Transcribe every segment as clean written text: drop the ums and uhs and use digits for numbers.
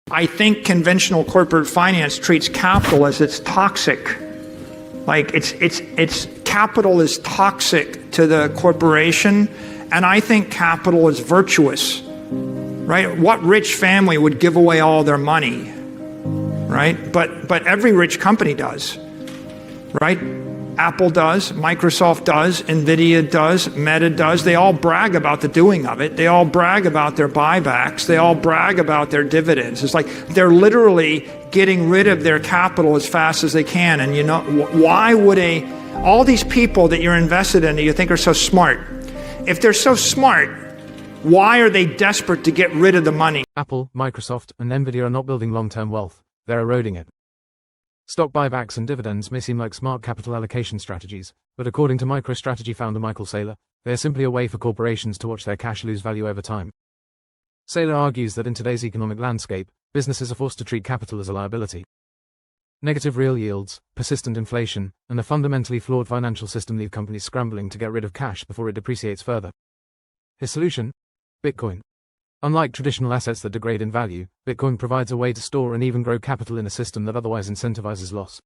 I think conventional corporate finance treats capital as it's toxic. Like it's capital is toxic to the corporation, and I think capital is virtuous. Right? What rich family would give away all their money? Right? But every rich company does. Right? Apple does, Microsoft does, NVIDIA does, Meta does. They all brag about the doing of it. They all brag about their buybacks. They all brag about their dividends. It's like they're literally getting rid of their capital as fast as they can. And you know, why would all these people that you're invested in that you think are so smart, if they're so smart, why are they desperate to get rid of the money? Apple, Microsoft, and NVIDIA are not building long-term wealth. They're eroding it. Stock buybacks and dividends may seem like smart capital allocation strategies, but according to MicroStrategy founder Michael Saylor, they are simply a way for corporations to watch their cash lose value over time. Saylor argues that in today's economic landscape, businesses are forced to treat capital as a liability. Negative real yields, persistent inflation, and a fundamentally flawed financial system leave companies scrambling to get rid of cash before it depreciates further. His solution? Bitcoin. Unlike traditional assets that degrade in value, Bitcoin provides a way to store and even grow capital in a system that otherwise incentivizes loss.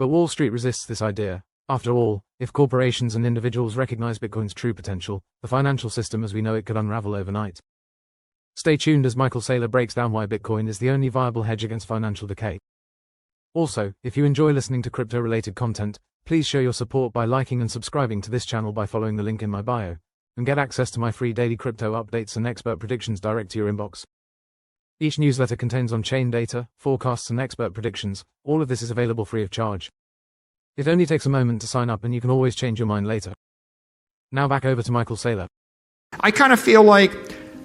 But Wall Street resists this idea. After all, if corporations and individuals recognize Bitcoin's true potential, the financial system as we know it could unravel overnight. Stay tuned as Michael Saylor breaks down why Bitcoin is the only viable hedge against financial decay. Also, if you enjoy listening to crypto-related content, please show your support by liking and subscribing to this channel by following the link in my bio, and get access to my free daily crypto updates and expert predictions direct to your inbox. Each newsletter contains on-chain data, forecasts and expert predictions. All of this is available free of charge. It only takes a moment to sign up and you can always change your mind later. Now back over to Michael Saylor. I kind of feel like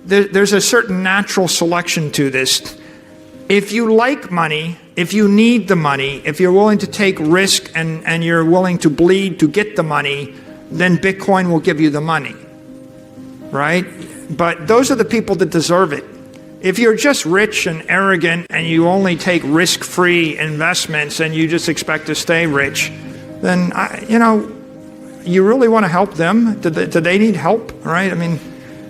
there's a certain natural selection to this. If you like money, if you need the money, if you're willing to take risk and you're willing to bleed to get the money, then Bitcoin will give you the money. Right? But those are the people that deserve it. If you're just rich and arrogant and you only take risk-free investments and you just expect to stay rich, then, you really want to help them? Do they need help? Right? I mean,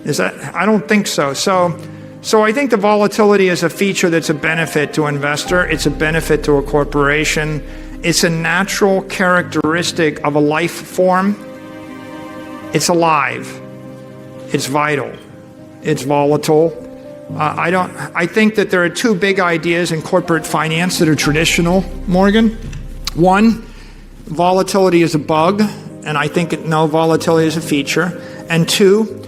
I don't think so. So I think the volatility is a feature that's a benefit to an investor. It's a benefit to a corporation. It's a natural characteristic of a life form. It's alive. It's vital. It's volatile. I think that there are two big ideas in corporate finance that are traditional, Morgan. One, volatility is a bug, and I think no, volatility is a feature. And two,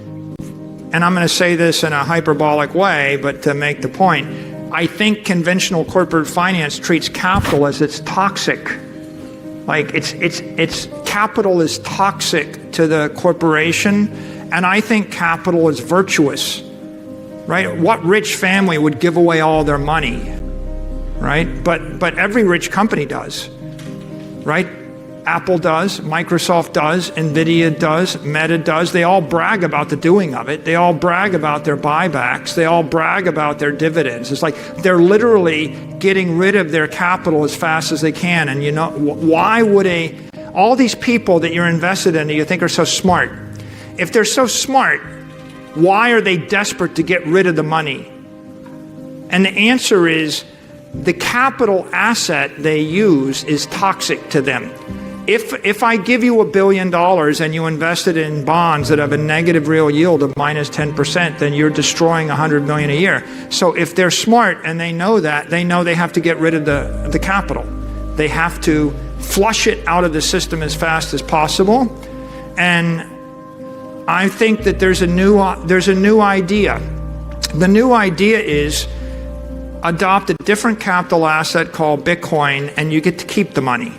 and I'm going to say this in a hyperbolic way, but to make the point, I think conventional corporate finance treats capital as it's toxic. Like it's capital is toxic to the corporation. And I think capital is virtuous, right? What rich family would give away all their money, right? But every rich company does, right? Apple does, Microsoft does, NVIDIA does, Meta does. They all brag about the doing of it. They all brag about their buybacks. They all brag about their dividends. It's like they're literally getting rid of their capital as fast as they can. And you know, why would all these people that you're invested in that you think are so smart, if they're so smart, why are they desperate to get rid of the money? And the answer is the capital asset they use is toxic to them. If I give you $1 billion and you invest it in bonds that have a negative real yield of minus 10%, then you're destroying $100 million a year. So if they're smart and they know that, they know they have to get rid of the capital. They have to flush it out of the system as fast as possible. And I think that there's a new idea. The new idea is adopt a different capital asset called Bitcoin, and you get to keep the money.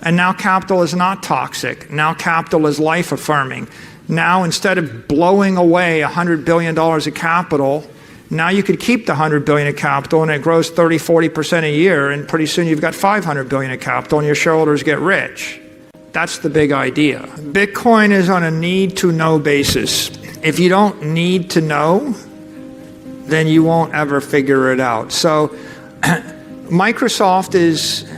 And now capital is not toxic. Now capital is life affirming. Now instead of blowing away $100 billion of capital, now you could keep the $100 billion of capital and it grows 30–40% a year, and pretty soon you've got $500 billion of capital and your shareholders get rich. That's the big idea. Bitcoin is on a need-to-know basis. If you don't need to know, then you won't ever figure it out. So Microsoft is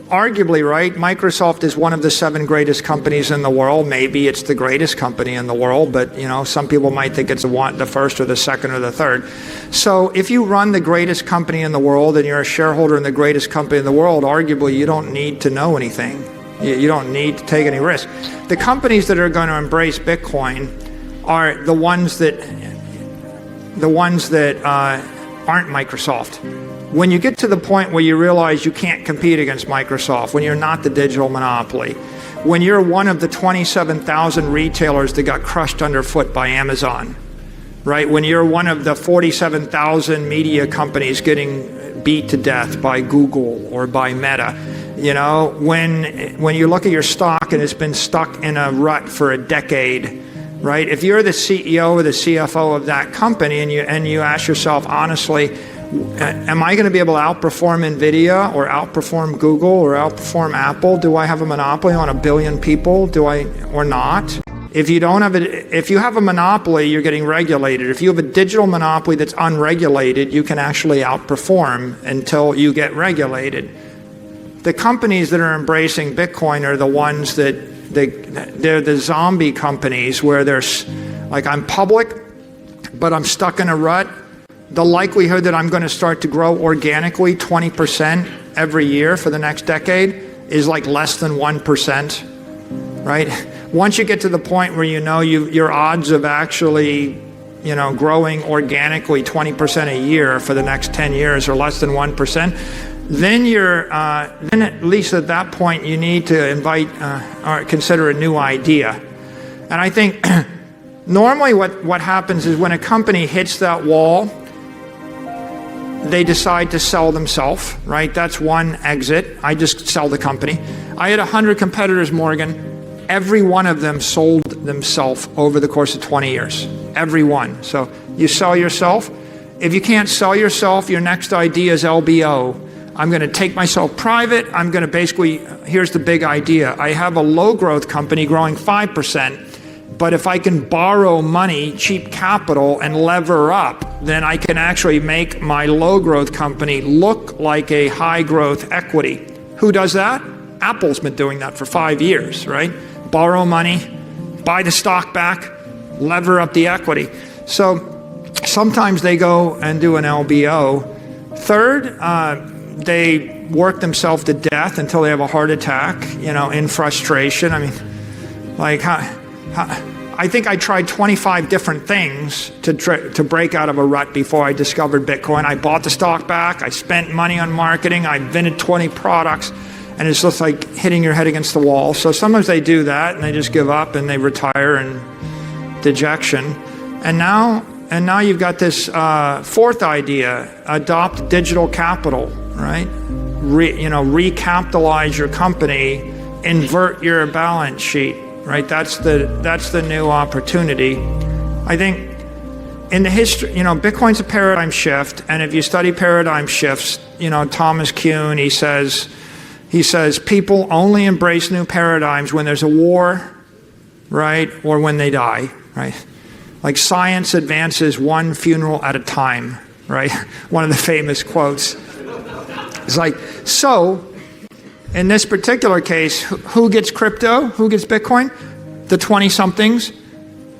arguably, right, Microsoft is one of the 7 greatest companies in the world. Maybe it's the greatest company in the world, but some people might think it's the first or the second or the third. So if you run the greatest company in the world and you're a shareholder in the greatest company in the world, arguably you don't need to know anything. You don't need to take any risk. The companies that are going to embrace Bitcoin are the ones that aren't Microsoft. When you get to the point where you realize you can't compete against Microsoft, when you're not the digital monopoly, when you're one of the 27,000 retailers that got crushed underfoot by Amazon, right? When you're one of the 47,000 media companies getting beat to death by Google or by Meta, when you look at your stock and it's been stuck in a rut for a decade, right? If you're the CEO or the CFO of that company and you ask yourself honestly, am I going to be able to outperform NVIDIA or outperform Google or outperform Apple? Do I have a monopoly on 1 billion people? Do I or not? If you have a monopoly, you're getting regulated. If you have a digital monopoly that's unregulated, you can actually outperform until you get regulated. The companies that are embracing Bitcoin are the ones they're the zombie companies where there's like, I'm public, but I'm stuck in a rut. The likelihood that I'm going to start to grow organically 20% every year for the next decade is like less than 1%, right? Once you get to the point where your odds of actually growing organically 20% a year for the next 10 years are less than 1%, then then at least at that point you need to invite or consider a new idea. And I think normally what happens is when a company hits that wall, they decide to sell themselves, right? That's one exit. I just sell the company. I had 100 competitors, Morgan. Every one of them sold themselves over the course of 20 years. Every one. So you sell yourself. If you can't sell yourself, your next idea is LBO. I'm going to take myself private. I'm going to here's the big idea. I have a low growth company growing 5%. But if I can borrow money, cheap capital, and lever up, then I can actually make my low growth company look like a high growth equity. Who does that? Apple's been doing that for 5 years, right? Borrow money, buy the stock back, lever up the equity. So sometimes they go and do an LBO. Third, they work themselves to death until they have a heart attack, in frustration. I mean, like, I think I tried 25 different things to break out of a rut before I discovered Bitcoin. I bought the stock back. I spent money on marketing. I invented 20 products. And it's just like hitting your head against the wall. So sometimes they do that and they just give up and they retire in dejection. And now you've got this fourth idea: adopt digital capital, right? Recapitalize your company, invert your balance sheet. Right, that's the new opportunity. I think in the history, Bitcoin's a paradigm shift, and if you study paradigm shifts, Thomas Kuhn, he says people only embrace new paradigms when there's a war, right, or when they die, right? Like science advances one funeral at a time, right? One of the famous quotes. It's like, so in this particular case, who gets crypto? Who gets Bitcoin? The 20-somethings.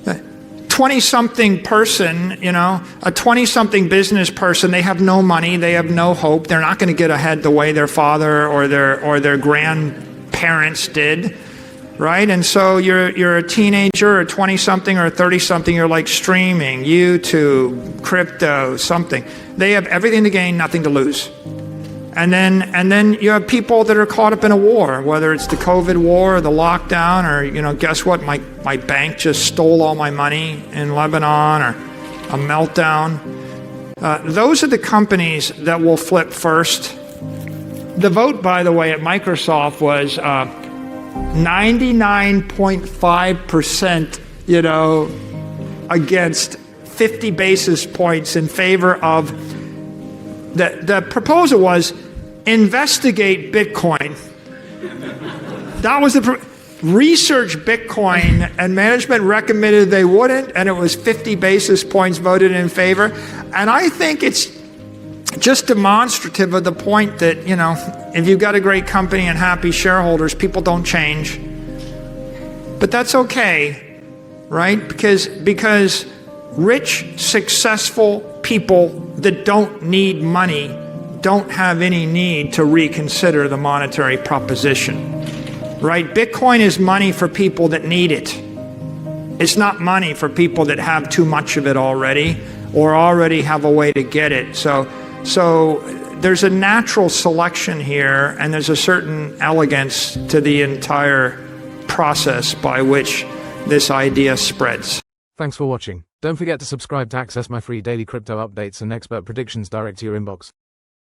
20-something person, a 20-something business person, they have no money, they have no hope, they're not going to get ahead the way their father or their grandparents did, right? And so you're a teenager or a 20-something or a 30-something, you're like streaming, YouTube, crypto, something. They have everything to gain, nothing to lose. And then you have people that are caught up in a war, whether it's the COVID war or the lockdown or, guess what? My bank just stole all my money in Lebanon or a meltdown. Those are the companies that will flip first. The vote, by the way, at Microsoft was 99.5%, against 50 basis points in favor of the proposal was investigate Bitcoin. That was research Bitcoin, and management recommended they wouldn't, and it was 50 basis points voted in favor. And I think it's just demonstrative of the point that, if you've got a great company and happy shareholders, people don't change. But that's okay, right? Because rich, successful people that don't need money don't have any need to reconsider the monetary proposition, right? Bitcoin is money for people that need it. It's not money for people that have too much of it already or already have a way to get it. So there's a natural selection here, and there's a certain elegance to the entire process by which this idea spreads. Thanks for watching. Don't forget to subscribe to access my free daily crypto updates and expert predictions direct to your inbox.